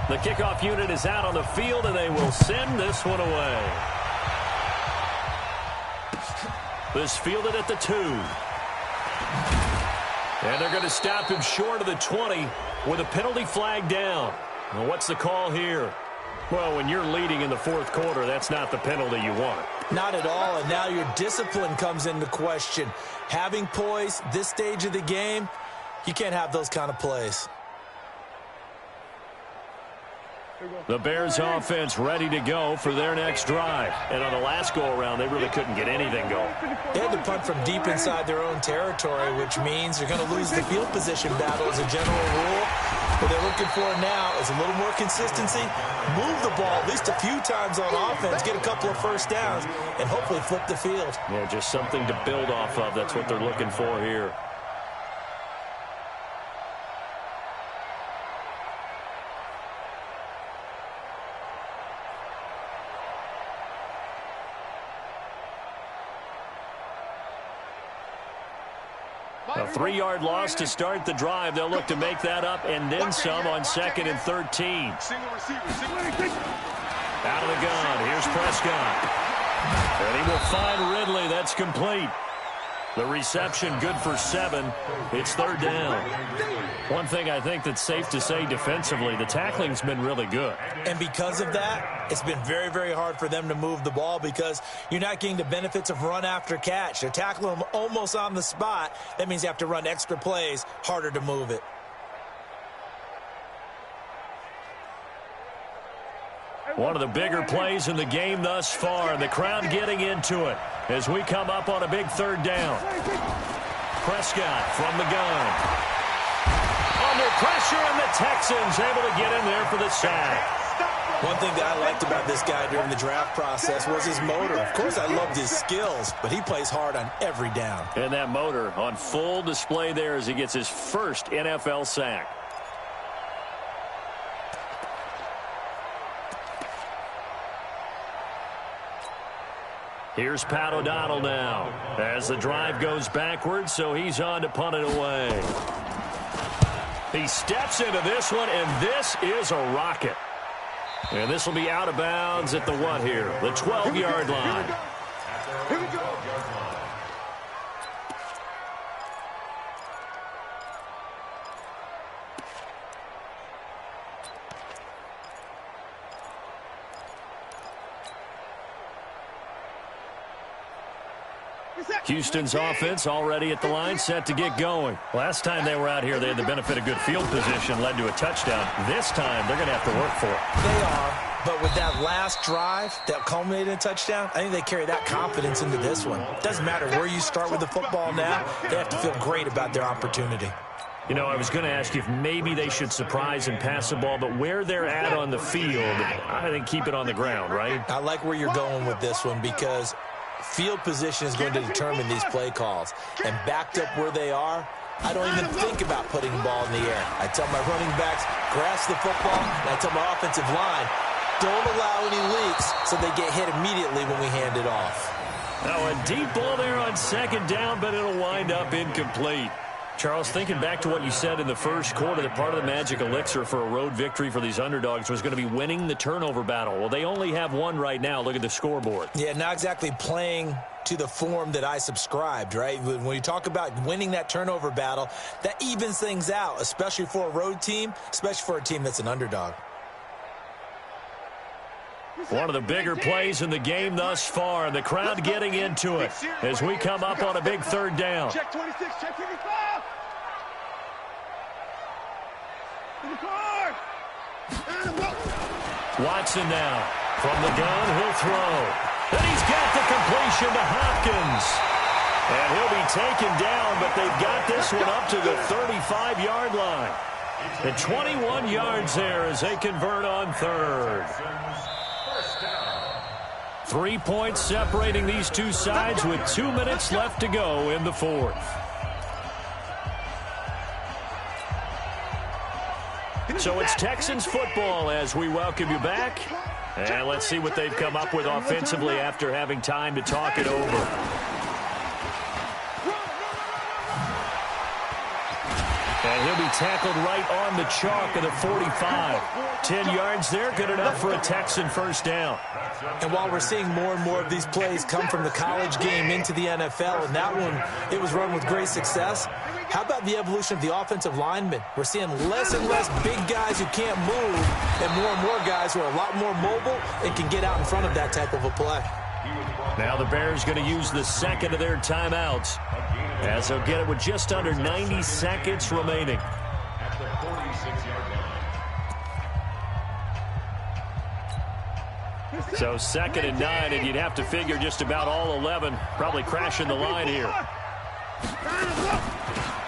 The kickoff unit is out on the field, and they will send this one away. This fielded at the 2. And they're going to stop him short of the 20 with a penalty flag down. Well, what's the call here? Well, when you're leading in the 4th quarter, that's not the penalty you want. Not at all, and now your discipline comes into question. Having poise this stage of the game, you can't have those kind of plays. The Bears offense ready to go for their next drive. And on the last go-around, they really couldn't get anything going. They had to punt from deep inside their own territory, which means they're going to lose the field position battle as a general rule. What they're looking for now is a little more consistency, move the ball at least a few times on offense, get a couple of first downs, and hopefully flip the field. Yeah, just something to build off of. That's what they're looking for here. A 3-yard loss to start the drive. They'll look to make that up and then some on 2nd and 13. Out of the gun. Here's Prescott. And he will find Ridley. That's complete. The reception good for 7. It's 3rd down. One thing I think that's safe to say defensively, the tackling's been really good. And because of that, it's been very, very hard for them to move the ball because you're not getting the benefits of run after catch. They're tackling them almost on the spot. That means you have to run extra plays, harder to move it. One of the bigger plays in the game thus far. The crowd getting into it as we come up on a big 3rd down. Prescott from the gun. Under pressure, and the Texans able to get in there for the sack. One thing that I liked about this guy during the draft process was his motor. Of course, I loved his skills, but he plays hard on every down. And that motor on full display there as he gets his first NFL sack. Here's Pat O'Donnell now as the drive goes backwards, so he's on to punt it away. He steps into this one, and this is a rocket. And this will be out of bounds at the what here? The 12-yard line. Here we go. Houston's offense already at the line, set to get going. Last time they were out here, they had the benefit of good field position, led to a touchdown. This time, they're going to have to work for it. They are, but with that last drive that culminated in a touchdown, I think they carry that confidence into this one. It doesn't matter where you start with the football now, they have to feel great about their opportunity. You know, I was going to ask you if maybe they should surprise and pass the ball, but where they're at on the field, I think keep it on the ground, right? I like where you're going with this one because field position is going to determine these play calls. And backed up where they are, I don't even think about putting the ball in the air. I tell my running backs, grasp the football, and I tell my offensive line, don't allow any leaks so they get hit immediately when we hand it off. Now a deep ball there on 2nd down, but it'll wind up incomplete. Charles, thinking back to what you said in the first quarter, that part of the magic elixir for a road victory for these underdogs was going to be winning the turnover battle. Well, they only have one right now. Look at the scoreboard. Yeah, not exactly playing to the form that I subscribed, right? When you talk about winning that turnover battle, that evens things out, especially for a road team, especially for a team that's an underdog. One of the bigger plays in the game thus far. The crowd getting into it as we come up on a big 3rd down. Check 26, check 25. In the car. Watson now from the gun. He'll throw. And he's got the completion to Hopkins. And he'll be taken down, but they've got this one up to the 35-yard line. And 21 yards there as they convert on 3rd. 3 points separating these two sides with 2 minutes left to go in the 4th. So it's Texans football as we welcome you back. And let's see what they've come up with offensively after having time to talk it over. And he'll be tackled right on the chalk of the 45. 10 yards there, good enough for a Texan 1st down. And while we're seeing more and more of these plays come from the college game into the NFL, and that one, it was run with great success, how about the evolution of the offensive linemen? We're seeing less and less big guys who can't move and more guys who are a lot more mobile and can get out in front of that type of a play. Now the Bears going to use the 2nd of their timeouts as they'll get it with just under 90 seconds remaining. At the 46-yard line. So 2nd and 9, and you'd have to figure just about all 11 probably crashing the line here.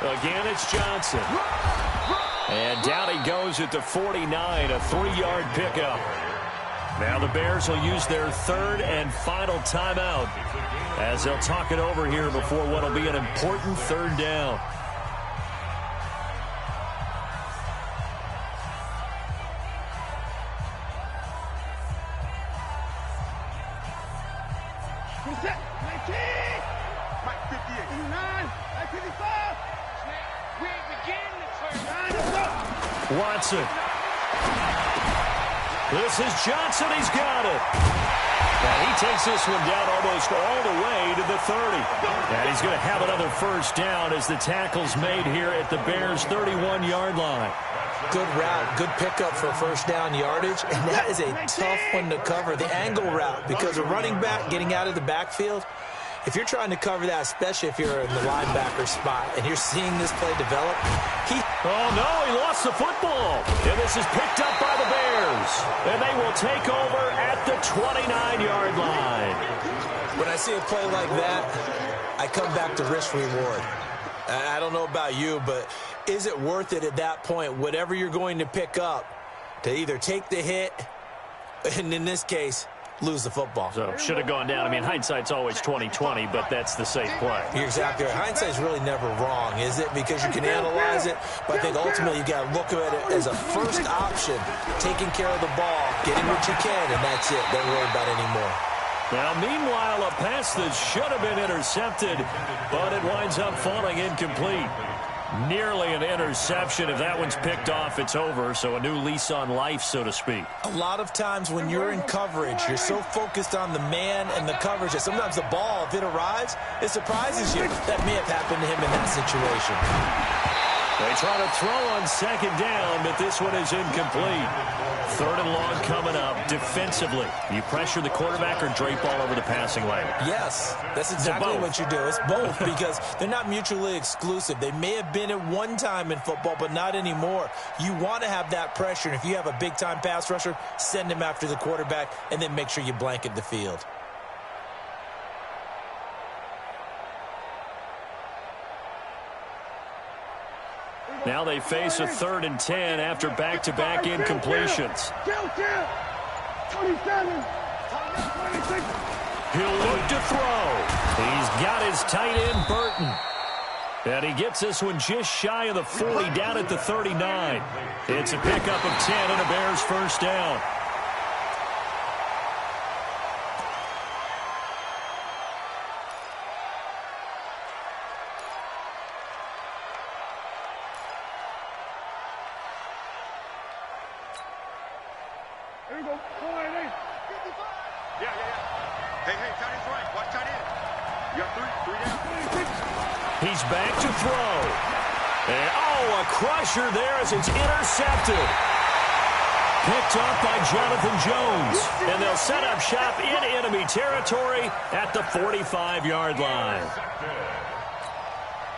Again, it's Johnson. And down he goes at the 49, a 3-yard pickup. Now the Bears will use their third and final timeout as they'll talk it over here before what will be an important third down. Watson. This is Johnson. He's got it. And he takes this one down almost all the way to the 30. And he's going to have another first down as the tackle's made here at the Bears' 31-yard line. Good route, good pickup for first down yardage, and that is a tough one to cover, the angle route, because a running back getting out of the backfield, if you're trying to cover that, especially if you're in the linebacker spot and you're seeing this play develop, oh, no, he lost the football. And this is picked up by the Bears. And they will take over at the 29-yard line. When I see a play like that, I come back to risk-reward. I don't know about you, but is it worth it at that point, whatever you're going to pick up, to either take the hit, and in this case, lose the football? So should have gone down. I mean, hindsight's always 20/20, but that's the safe play. You're exactly right. Hindsight's really never wrong, is it? Because you can analyze it, but I think ultimately you got to look at it as a first option, taking care of the ball, getting what you can, and that's it. Don't worry about it anymore. Now, meanwhile, a pass that should have been intercepted, but it winds up falling incomplete. Nearly an interception. If that one's picked off, it's over. So a new lease on life, so to speak. A lot of times when you're in coverage, you're so focused on the man and the coverage that sometimes the ball, if it arrives, it surprises you. That may have happened to him in that situation. They try to throw on second down, but this one is incomplete. Third and long coming up. Defensively, you pressure the quarterback or drape all over the passing lane? Yes, that's exactly what you do. It's both because they're not mutually exclusive. They may have been at one time in football, but not anymore. You want to have that pressure, and if you have a big-time pass rusher, send him after the quarterback, and then make sure you blanket the field. Now they face a 3rd and 10 after back-to-back incompletions. He'll look to throw. He's got his tight end, Burton. And he gets this one just shy of the 40, down at the 39. It's a pickup of 10 and a Bears first down. He's back to throw. And, a crusher there as it's intercepted. Picked off by Jonathan Jones. And they'll set up shop in enemy territory at the 45-yard line.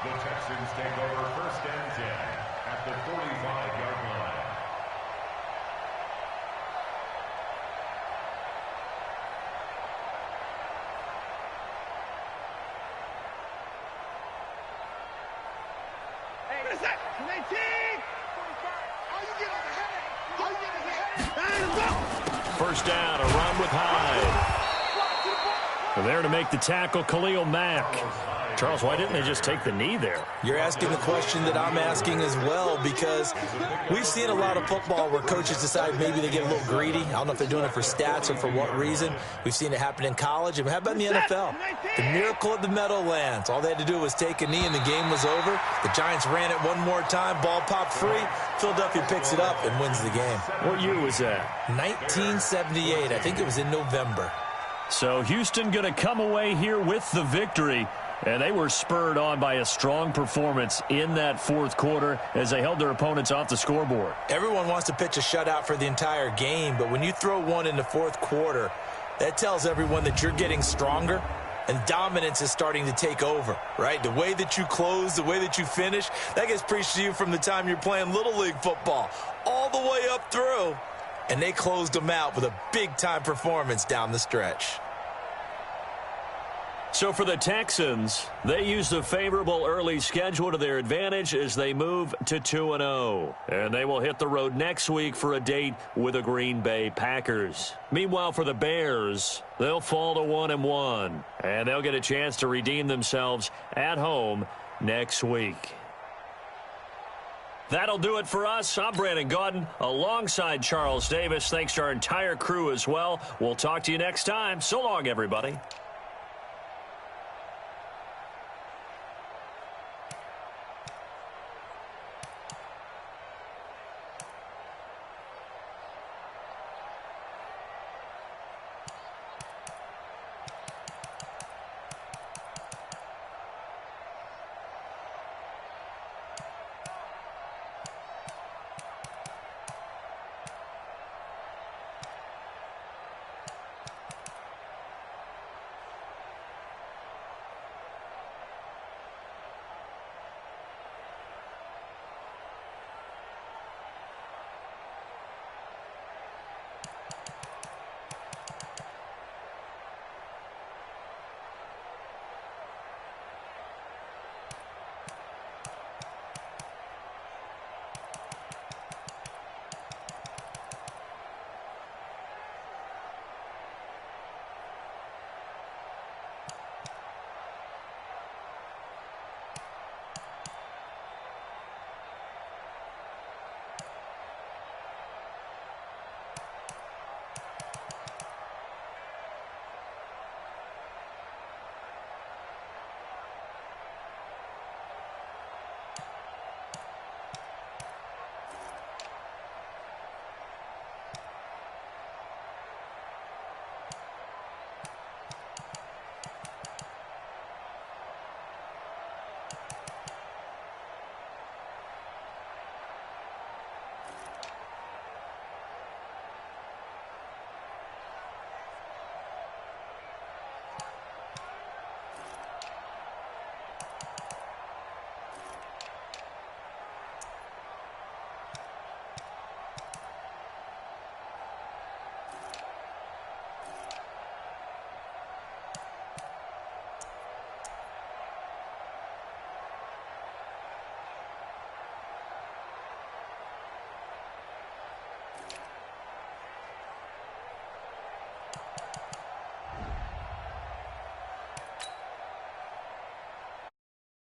The Texans take over 1st and 10 at the 45-yard line. First down, a run with Hyde. There to make the tackle, Khalil Mack. Charles, why didn't they just take the knee there? You're asking the question that I'm asking as well, because we've seen a lot of football where coaches decide maybe they get a little greedy. I don't know if they're doing it for stats or for what reason. We've seen it happen in college. And how about in the NFL? The miracle of the Meadowlands. All they had to do was take a knee and the game was over. The Giants ran it one more time. Ball popped free. Philadelphia picks it up and wins the game. What year was that? 1978. I think it was in November. So Houston going to come away here with the victory. And they were spurred on by a strong performance in that 4th quarter as they held their opponents off the scoreboard. Everyone wants to pitch a shutout for the entire game, but when you throw one in the 4th quarter, that tells everyone that you're getting stronger and dominance is starting to take over, right? The way that you close, the way that you finish, that gets preached to you from the time you're playing Little League football all the way up through. And they closed them out with a big-time performance down the stretch. So for the Texans, they use the favorable early schedule to their advantage as they move to 2-0. And they will hit the road next week for a date with the Green Bay Packers. Meanwhile, for the Bears, they'll fall to 1-1. And they'll get a chance to redeem themselves at home next week. That'll do it for us. I'm Brandon Gaudin alongside Charles Davis. Thanks to our entire crew as well. We'll talk to you next time. So long, everybody.